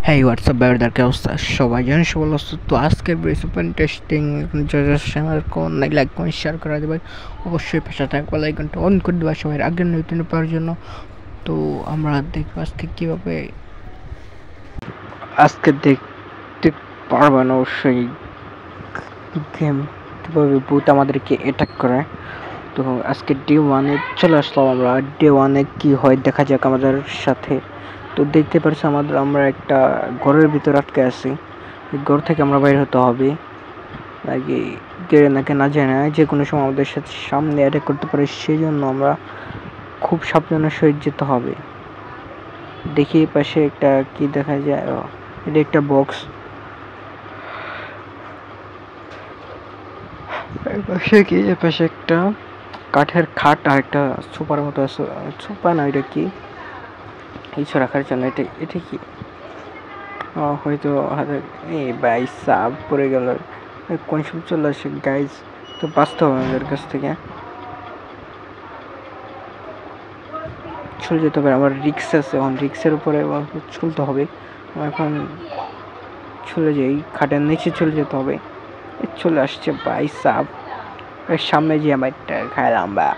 Hey, what's up, brother? क्या अवस्था সবাই জানেন সবাই অবস্থা তো আজকে বেশ সুপার ইন্টারেস্টিং চ্যানেল কোন লাইক কোন শেয়ার করে দেবেন অবশ্যই পাশে থাকবে লাইক ঘন্টা অন করে দেওয়া সবাই আগের নতুন পাওয়ার জন্য তো আমরা দেখব আজকে কীভাবে আজকে দেখতে পারবেন অবশ্যই গেম কীভাবে ভূত আমাদেরকে অ্যাটাক করে তো আজকে ডে ওয়ানে চলে আসলাম আমরা ডে ওয়ানে কী হয় দেখা যাক আমাদের সাথে তো দেখতে পাচ্ছি আমরা একটা ঘরের ভিতর আটকে আছি এই ঘর থেকে আমরা বাইরে হতে হবে নাকি নাকি না জানি না যে কোনো সময় আমাদের সাথে সামনে অ্যাটাক করতে পারে সেই জন্য আমরা খুব সাবধানের সহিত যেতে হবে দেখি পাশে একটা কি দেখা যায় এটা একটা বক্স পাশে কি পাশে একটা কাঠের খাট আর একটা সোফার মতো আছে সোফা না এটা কি কিছু রাখার জন্য এটা কি হয়তো এই ভাই সাপ পড়ে গেল কোন সব চলে আসে গাইজ তো বাঁচতে হবে আমাদের কাছ থেকে চলে যেতে হবে আমার রিক্স আছে এখন রিক্সের উপরে চলতে হবে এখন চলে যাই খাটের নিচে চলে যেতে হবে চলে আসছে ভাই সাপ সামনে যে মাইটটা খাইলাম বা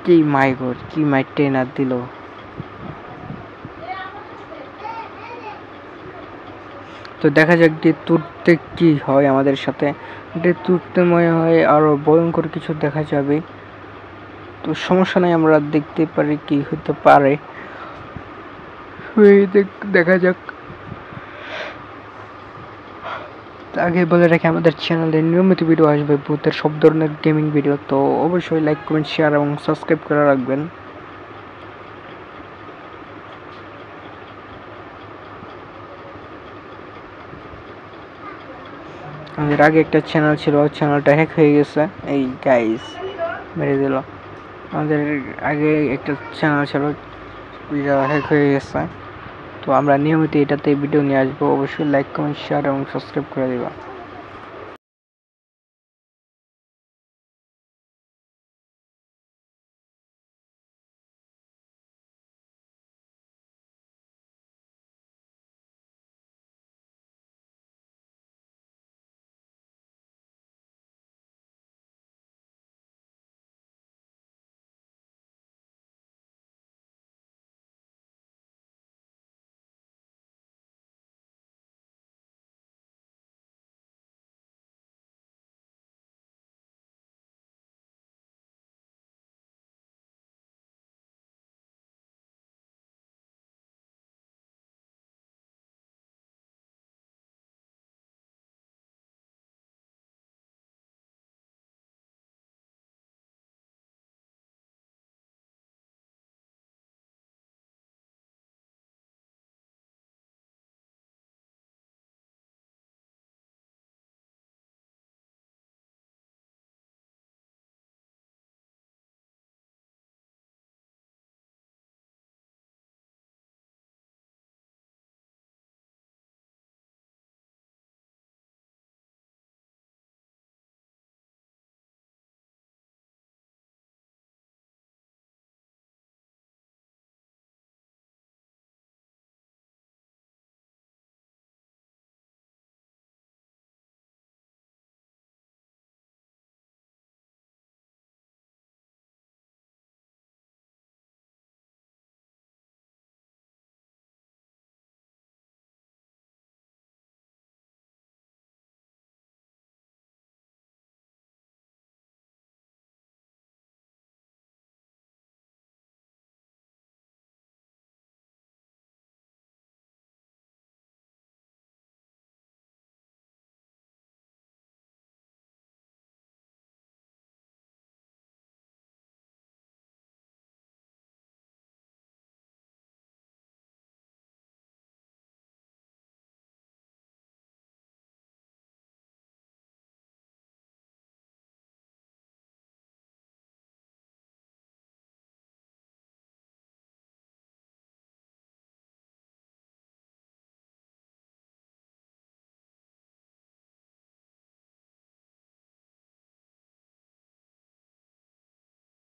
কি মাইগর কি মাইটটা না দিল তো দেখা যাক যে তুরতে কি হয় আমাদের সাথে তুরতে মনে হয় আরো ভয়ঙ্কর কিছু দেখা যাবে তো সমস্যা নাই আমরা দেখতে পারি কি হতে পারে দেখা যাক আগে বলে রাখি আমাদের চ্যানেলে নিয়মিত ভিডিও আসবে ভূতের সব ধরনের গেমিং ভিডিও তো অবশ্যই লাইক কমেন্ট শেয়ার এবং সাবস্ক্রাইব করে রাখবেন আমাদের আগে একটা চ্যানেল ছিল চ্যানেলটা হ্যাক হয়ে গেছে এই গাইস মেরে দিল আমাদের আগে একটা চ্যানেল ছিল ওইটা হ্যাক হয়ে গেছে তো আমরা নিয়মিত এটাতে ভিডিও নিয়ে আসবো অবশ্যই লাইক কমেন্ট শেয়ার এবং সাবস্ক্রাইব করে দিবা